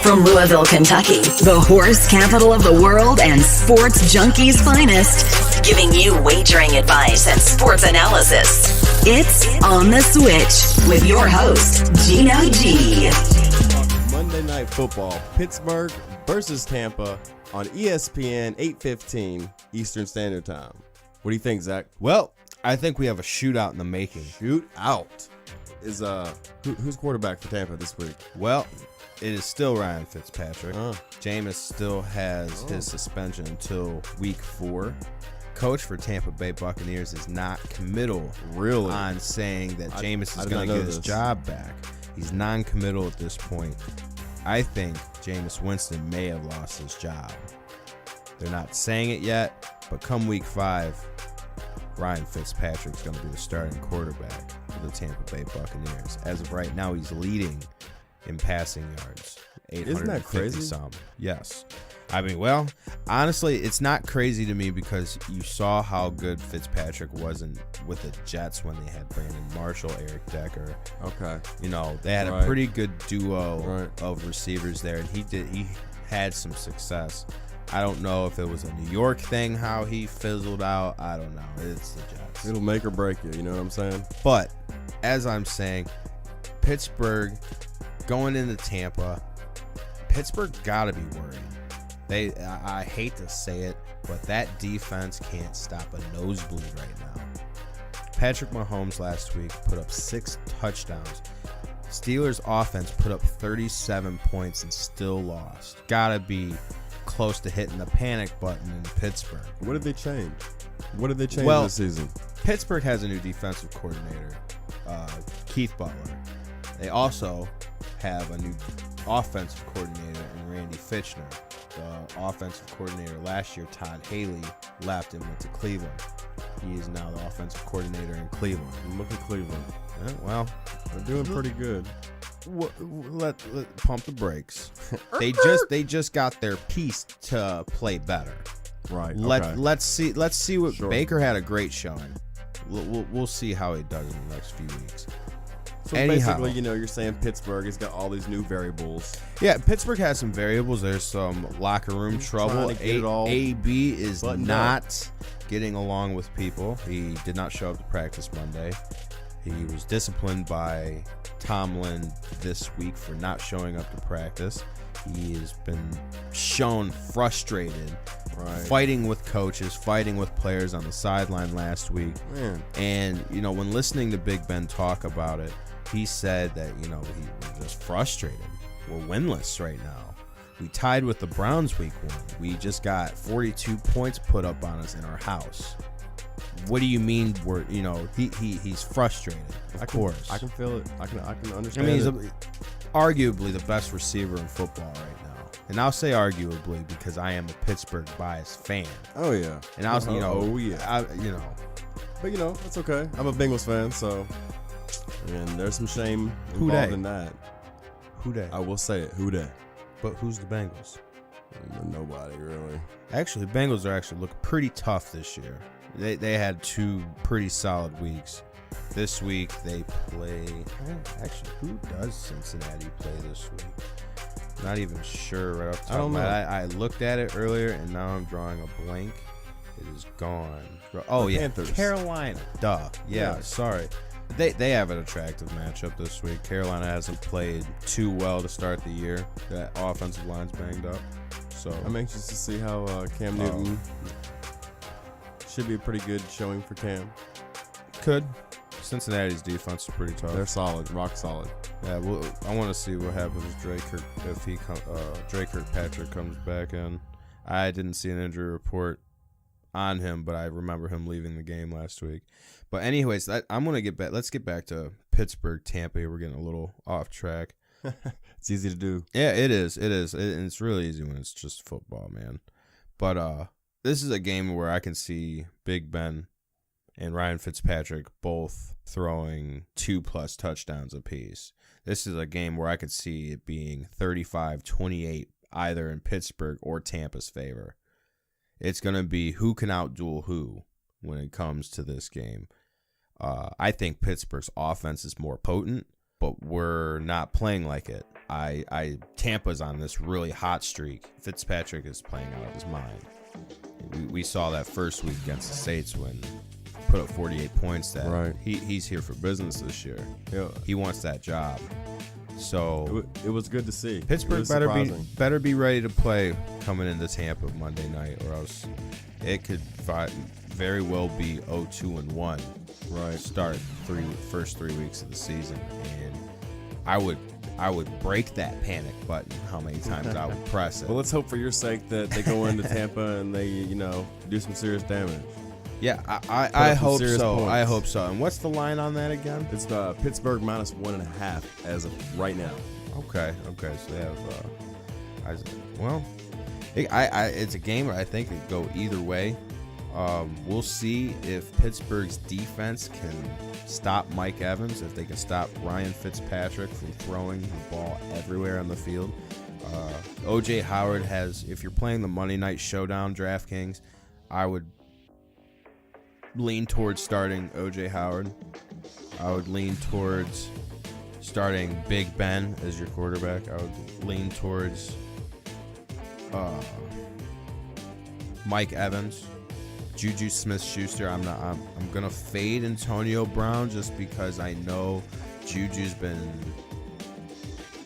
From Louisville, Kentucky, the horse capital of the world and sports junkies' finest, giving you wagering advice and sports analysis. It's On the Switch with your host, Gino G. Monday Night Football, Pittsburgh versus Tampa on ESPN, 8:15 Eastern Standard Time. What do you think, Zach? Well, I think we have a shootout in the making. Shootout is who's quarterback for Tampa this week? Well, it is still Ryan Fitzpatrick. Jameis still has his suspension until week 4. Coach for Tampa Bay Buccaneers is not committal on saying that Jameis is going to get his job back. He's non-committal at this point. I think Jameis Winston may have lost his job. They're not saying it yet, but come week 5, Ryan Fitzpatrick's going to be the starting quarterback for the Tampa Bay Buccaneers. As of right now, he's leading in passing yards. Isn't that crazy? Some. Yes. I mean, well, honestly, it's not crazy to me because you saw how good Fitzpatrick was with the Jets when they had Brandon Marshall, Eric Decker. Okay. You know, they had a pretty good duo of receivers there, and he had some success. I don't know if it was a New York thing, how he fizzled out. I don't know. It's the Jets. It'll make or break you, you know what I'm saying? But, as I'm saying, Pittsburgh going into Tampa, Pittsburgh got to be worried. I hate to say it, but that defense can't stop a nosebleed right now. Patrick Mahomes last week put up 6 touchdowns. Steelers offense put up 37 points and still lost. Gotta be close to hitting the panic button in Pittsburgh. What did they change? What did they change this season? Pittsburgh has a new defensive coordinator, Keith Butler. They also have a new offensive coordinator in Randy Fitchner. The offensive coordinator last year, Todd Haley, left and went to Cleveland. He is now the offensive coordinator in Cleveland. Look at Cleveland. Yeah, well, they're doing pretty good. Let pump the brakes. They just got their piece to play better. Right. Let's see what Baker had a great showing. We'll see how he does in the next few weeks. So basically, you're saying Pittsburgh has got all these new variables. Yeah, Pittsburgh has some variables. There's some locker room trouble. AB is not getting along with people. He did not show up to practice Monday. He was disciplined by Tomlin this week for not showing up to practice. He has been shown frustrated, fighting with coaches, fighting with players on the sideline last week. Man. And, when listening to Big Ben talk about it, he said that, he was just frustrated. We're winless right now. We tied with the Browns week 1. We just got 42 points put up on us in our house. What do you mean we're, he's frustrated, of course. I can feel it. I can understand he's arguably the best receiver in football right now. And I'll say arguably because I am a Pittsburgh biased fan. Oh, yeah. And I was, But, that's okay. I'm a Bengals fan, so... And there's some shame involved in that. Who dat? I will say it. Who dat? But who's the Bengals? Nobody, really. Actually, the Bengals are actually looking pretty tough this year. They had 2 pretty solid weeks. This week they play... Actually, who does Cincinnati play this week? Not even sure right off the top. I don't know. I looked at it earlier, and now I'm drawing a blank. It is gone. Oh, yeah. Panthers. Carolina. Duh. Yeah, sorry. They have an attractive matchup this week. Carolina hasn't played too well to start the year. That offensive line's banged up. So I'm anxious to see how Cam Newton should be a pretty good showing for Cam. Could. Cincinnati's defense is pretty tough. They're solid, rock solid. Yeah, well, I want to see what happens if Drake Kirkpatrick comes back in. I didn't see an injury report on him, but I remember him leaving the game last week. But anyways, I'm gonna get back. Let's get back to Pittsburgh, Tampa. We're getting a little off track. It's easy to do. Yeah, it is. And it's really easy when it's just football, man. But this is a game where I can see Big Ben and Ryan Fitzpatrick both throwing 2+ touchdowns apiece. This is a game where I could see it being 35-28, either in Pittsburgh or Tampa's favor. It's going to be who can outduel who when it comes to this game. I think Pittsburgh's offense is more potent, but we're not playing like it. Tampa's on this really hot streak. Fitzpatrick is playing out of his mind. We saw that first week against the Saints when put up 48 points. That right. He's here for business this year. Yeah. He wants that job. So it was good to see. Pittsburgh better be ready to play coming into Tampa Monday night, or else it could very well be 0-2-1. Right. Start first 3 weeks of the season, and I would break that panic button. How many times I would press it? Well, let's hope for your sake that they go into Tampa and they do some serious damage. Yeah, I hope so. Points. I hope so. And what's the line on that again? It's Pittsburgh -1.5 as of right now. Okay. So they have. It's a game where I think it could go either way. We'll see if Pittsburgh's defense can stop Mike Evans, if they can stop Ryan Fitzpatrick from throwing the ball everywhere on the field. O.J. Howard has, if you're playing the Monday Night Showdown DraftKings, I would lean towards starting O.J. Howard. I would lean towards starting Big Ben as your quarterback. I would lean towards Mike Evans. Juju Smith-Schuster. I'm gonna fade Antonio Brown just because I know Juju's been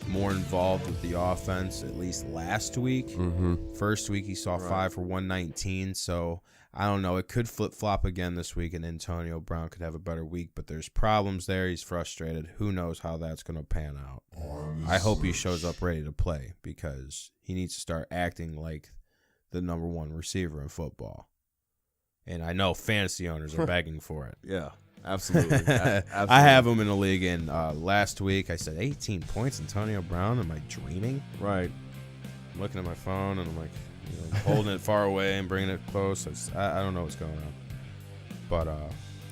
more involved with the offense at least last week. Mm-hmm. First week he saw 5 for 119, so I don't know. It could flip-flop again this week, and Antonio Brown could have a better week, but there's problems there. He's frustrated. Who knows how that's going to pan out. I hope he shows up ready to play because he needs to start acting like the number one receiver in football. And I know fantasy owners are begging for it. Yeah, absolutely. Absolutely. I have him in the league, and last week I said 18 points, Antonio Brown. Am I dreaming? Right. I'm looking at my phone, and I'm like, holding it far away and bringing it close. I don't know what's going on. But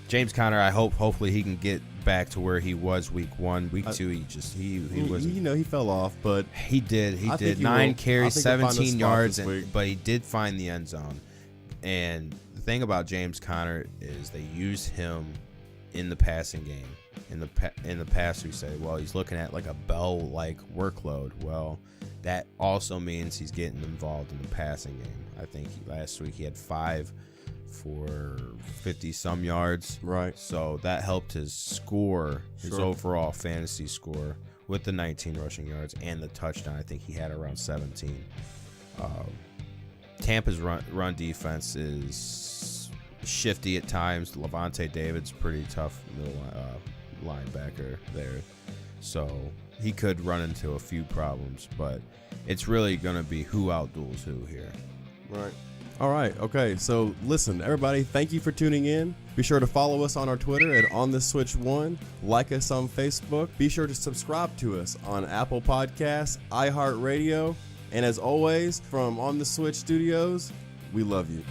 James Conner, I hopefully he can get back to where he was week 1. Week 2, he wasn't. He fell off, but he did. He did 9 carries, 17 yards, but he did find the end zone. And the thing about James Conner is they use him in the passing game. In the past, we say, well, he's looking at like a Bell-like workload. Well, that also means he's getting involved in the passing game. I think last week he had 5 for 50-some yards. Right. So that helped his score, his overall fantasy score, with the 19 rushing yards and the touchdown. I think he had around 17. Tampa's run defense is shifty at times. Levante David's pretty tough middle linebacker there. So he could run into a few problems, but it's really going to be who outduels who here. Right. All right. Okay. So listen, everybody, thank you for tuning in. Be sure to follow us on our Twitter at OnTheSwitch1. Like us on Facebook. Be sure to subscribe to us on Apple Podcasts, iHeartRadio. And as always, from On The Switch Studios, we love you.